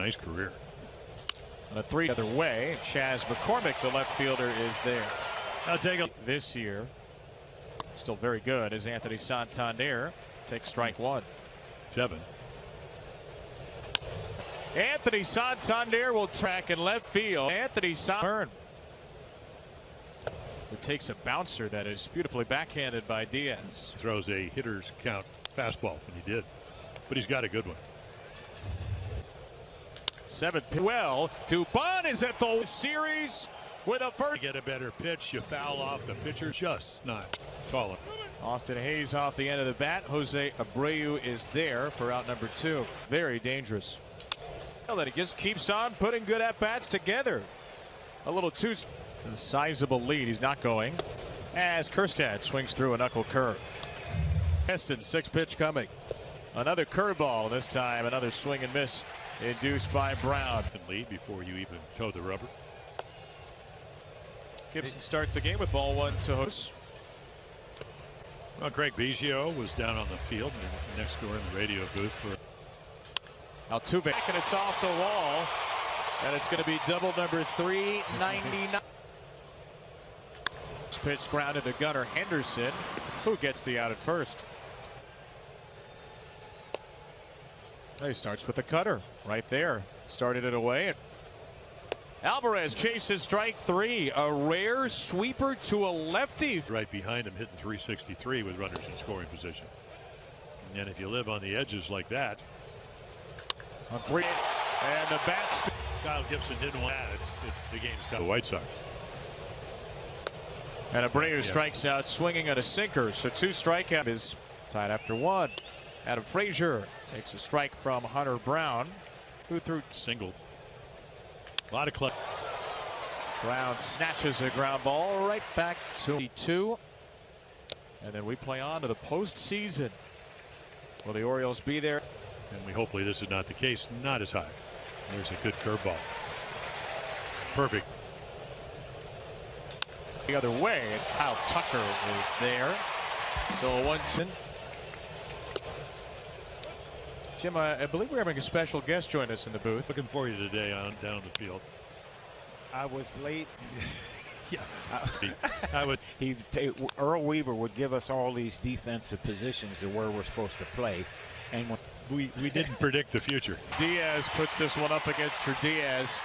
Nice career. On a 3 other way, Chaz McCormick, the left fielder, is there. I'll take a This year, still very good, as Anthony Santander takes strike 1. 7. Anthony Santander will track in left field. Anthony Santander, who takes a bouncer that is beautifully backhanded by Diaz. Throws a hitter's count fastball when he did, but he's got a good one. 7th. Well, Dubon is at the series with a first. Get a better pitch, you foul off the pitcher, just not tall enough. Austin Hayes off the end of the bat. Jose Abreu is there for out number 2. Very dangerous. Well, then he just keeps on putting good at bats together. A little too. It's a sizable lead. He's not going as Kjerstad swings through a knuckle curve. Heston, 6th pitch coming. Another curveball. This time another swing and miss induced by Brown. Lead before you even toe the rubber. Gibson starts the game with ball 1 to Hose. Well, Craig Biggio was down on the field next door in the radio booth for Altuve, and it's off the wall, and it's going to be double number 399. Pitch grounded to Gunnar Henderson, who gets the out at first. He starts with the cutter right there. Started it away. Alvarez chases strike 3. A rare sweeper to a lefty. Right behind him, hitting 363 with runners in scoring position. And if you live on the edges like that. On 3. And the bat. Kyle Gibson didn't want that. The game's tough. The White Sox. And Abreu strikes out swinging at a sinker. So 2 strikeouts is tied after 1. Adam Frazier takes a strike from Hunter Brown, who threw single. A lot of clutch. Brown snatches a ground ball right back to 2. And then we play on to the postseason. Will the Orioles be there? And hopefully this is not the case. Not as high. There's a good curveball. Perfect. The other way, and Kyle Tucker is there. So 1-2. Jim, I believe we're having a special guest join us in the booth. Looking for you today down the field. I was late. Yeah. Earl Weaver would give us all these defensive positions of where we're supposed to play, and we didn't predict the future. Diaz puts this one up against for Diaz.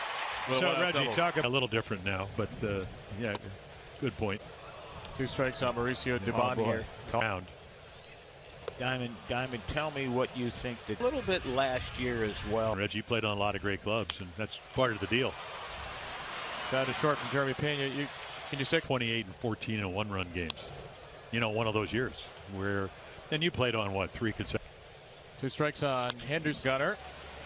So Reggie, talking a little different now, but yeah, good point. 2 strikes on Mauricio Dubon here. Round. Diamond, tell me what you think. A little bit last year as well. Reggie played on a lot of great clubs, and that's part of the deal. Down to short from Jeremy Pena. Can you stick 28 and 14 in 1-run games? You know, one of those years where, and you played on what, 3 consecutive. 2 strikes on Henderson. Gunnar.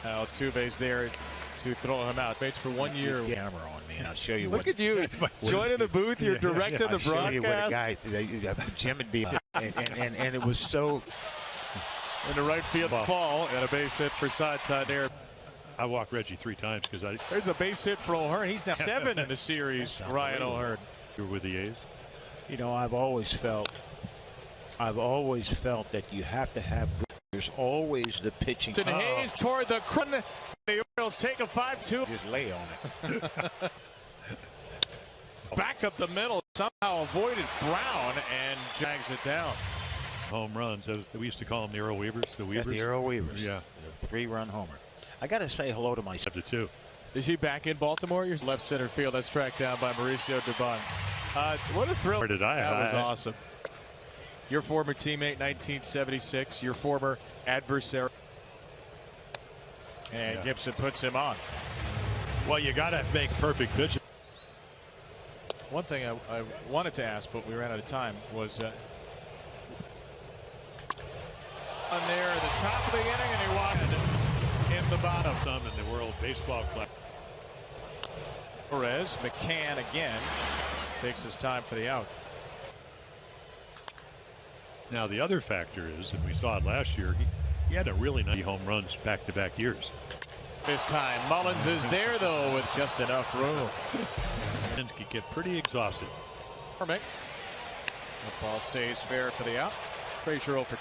Altuve's there to throw him out. Waits for 1 year. Camera on me. I'll show you. Look at you joining the booth. You're directing the broadcast. I'll show you what a guy, Jim would be, and it was so. In the right field fall and a base hit for Santander. I walked Reggie 3 times because there's a base hit for O'Hearn. He's now 7 in the series. Ryan O'Hearn. You're with the A's. You know, I've always felt that you have to have. There's always the pitching. And Hayes toward the crun. The Orioles take a 5-2. Just lay on it. Back up the middle. Somehow avoided Brown and drags it down. Home runs. We used to call them the Earl Weavers. The Weavers. That's the Earl Weavers. Yeah. The 3-run homer. I got to say hello to my. 2. Is he back in Baltimore? Your left center field. That's tracked down by Mauricio Dubon. What a thrill. That was awesome. Your former teammate, 1976. Your former adversary. And Gibson puts him on. Well, you got to make perfect pitches. One thing I wanted to ask, but we ran out of time, was on there at the top of the inning, and he walked in the bottom. Thumb in the World Baseball Classic. Perez, McCann again takes his time for the out. Now the other factor is, and we saw it last year, he had a really nice home runs back-to-back years. This time Mullins is there though with just enough room. And could get pretty exhausted. The ball stays fair for the out. Frazier over.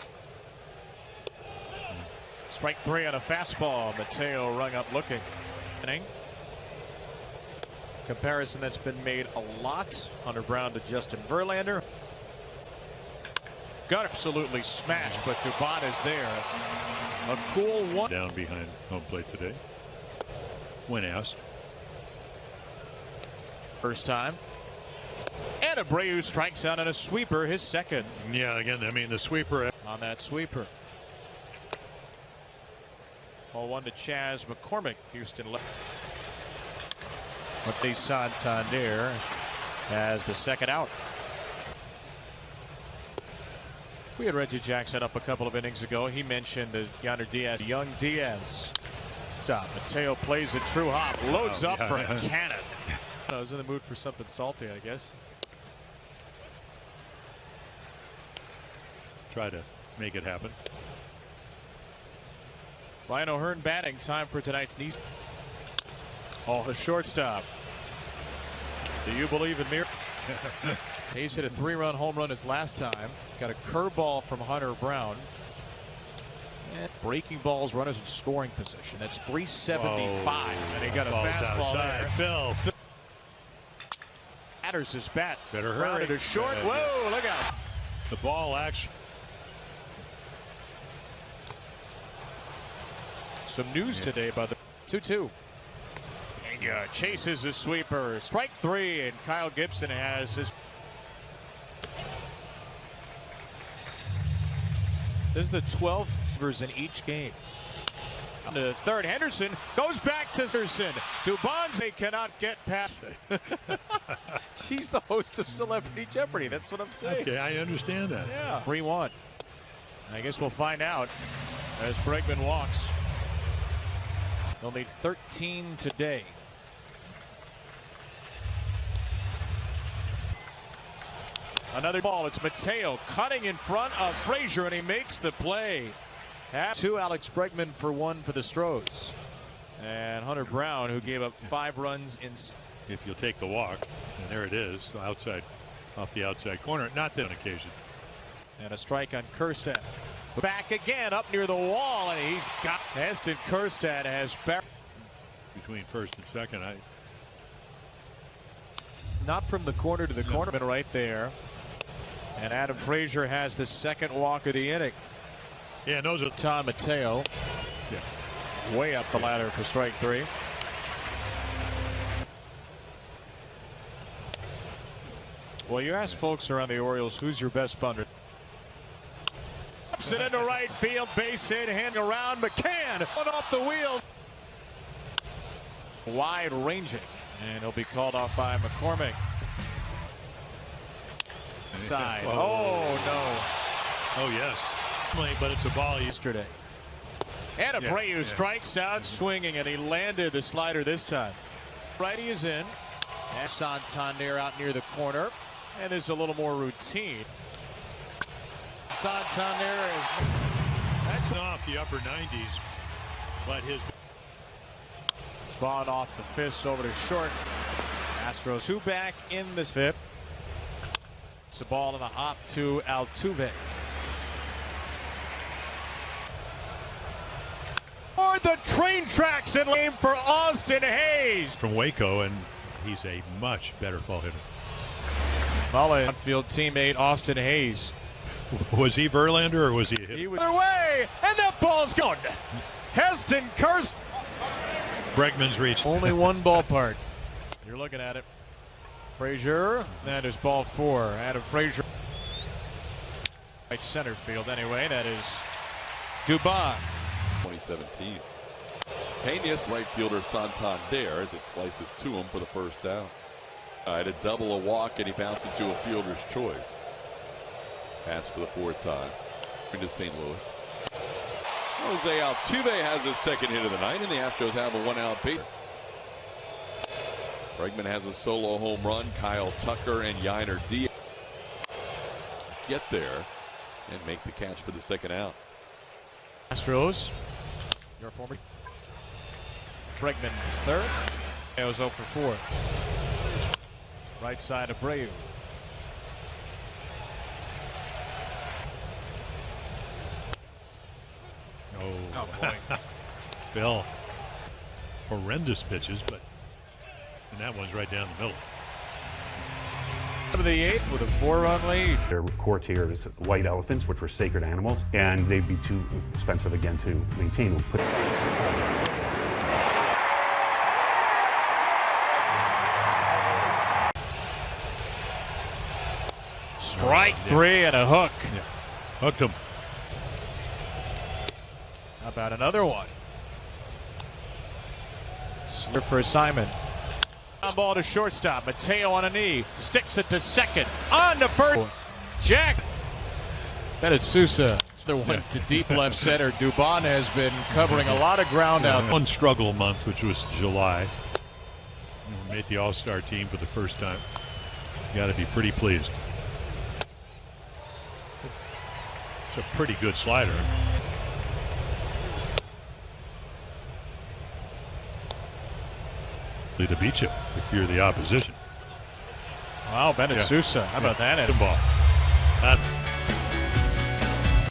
Strike three on a fastball. Mateo rung up looking. Comparison that's been made a lot. Hunter Brown to Justin Verlander. Got absolutely smashed, but Dubon is there. A cool one. Down behind home plate today. When asked. First time. And Abreu strikes out on a sweeper, his second. Yeah, again, I mean, the sweeper. On that sweeper. 0-1 to Chas McCormick. Houston left. Marty Santander has the second out. We had Reggie Jackson up a couple of innings ago. He mentioned Yonder Diaz, young Diaz. Stop. Mateo plays a true hop, loads up for a cannon. I was in the mood for something salty, I guess. Try to make it happen. Ryan O'Hearn batting. Time for tonight's knees. Oh, the shortstop. Do you believe in miracles? Hayes hit a 3-run home run his last time. Got a curveball from Hunter Brown. And breaking balls, runners in scoring position. That's 375. And he got a fastball there. Phil. Batters his bat. Better hurry. Grounded to short. Whoa, look out. The ball action. Some news today about the 2-2. Chases his sweeper. Strike three, and Kyle Gibson has his. This is the 12th overs in each game. On the third, Henderson goes back to Henderson. Dubonze cannot get past. She's the host of Celebrity Jeopardy. That's what I'm saying. Okay, I understand that. Yeah. 3-1. I guess we'll find out as Bregman walks. They'll need 13 today. Another ball. It's Mateo cutting in front of Frazier, and he makes the play. Two Alex Bregman for one for the Astros. And Hunter Brown, who gave up 5 runs in. If you'll take the walk, and there it is, outside, off the outside corner. Not that on occasion. And a strike on Kjerstad. Back again up near the wall, and he's got. Heston Kjerstad has between first and second. Not from the corner to the corner, right there. And Adam Frazier has the second walk of the inning. Yeah, and those are Tom Mateo. Yeah. Way up the ladder for strike three. Well, you ask folks around the Orioles, who's your best bunter? Ups it into right field, base hit, hand around. McCann off the wheels. Wide ranging, and he'll be called off by McCormick. Side. Oh no. Oh yes. But it's a ball Yesterday. And Abreu strikes out swinging, and he landed the slider this time. Righty is in. And Santander out near the corner. And there's a little more routine. Santander is. That's off the upper 90s. But his. Ball off the fist over to short. Astros 2 back in the 5th. It's a ball and a hop to Altuve. Or the train tracks in lane for Austin Hayes. From Waco, and he's a much better ball hitter. Mullen, outfield teammate Austin Hayes. Was he Verlander or was he a hitter? He was their way, and that ball's gone. Heston Kjerstad. Bregman's reach. Only one ballpark. You're looking at it. Frazier. That is ball 4. Adam Frazier. Right center field anyway. That is Dubon. 2017. Peñas, right fielder Santander, as it slices to him for the first down. A double, a walk, and he bounced into a fielder's choice. Pass for the 4th time into St. Louis. Jose Altuve has his second hit of the night, and the Astros have a 1-out base. Bregman has a solo home run. Kyle Tucker and Yiner Diaz get there and make the catch for the second out. Astros. Your former. Bregman third. It was 0 for 4. Right side of Abreu. Oh, boy. Bill. Horrendous pitches, and that one's right down the middle. Of the 8th with a 4-run lead. Their core tier is white elephants, which were sacred animals, and they'd be too expensive again to maintain. Strike 3 and a hook. Yeah. Hooked him. How about another one? Slip for Simon. On ball to shortstop. Mateo on a knee. Sticks it to second. On to first. Jack. That is Sousa. The one to deep left center. Dubon has been covering a lot of ground out. One struggle month, which was July. Made the All-Star team for the first time. You got to be pretty pleased. It's a pretty good slider. To beat you if you're the opposition. Wow, Bennett Sousa. How about that? Good ball.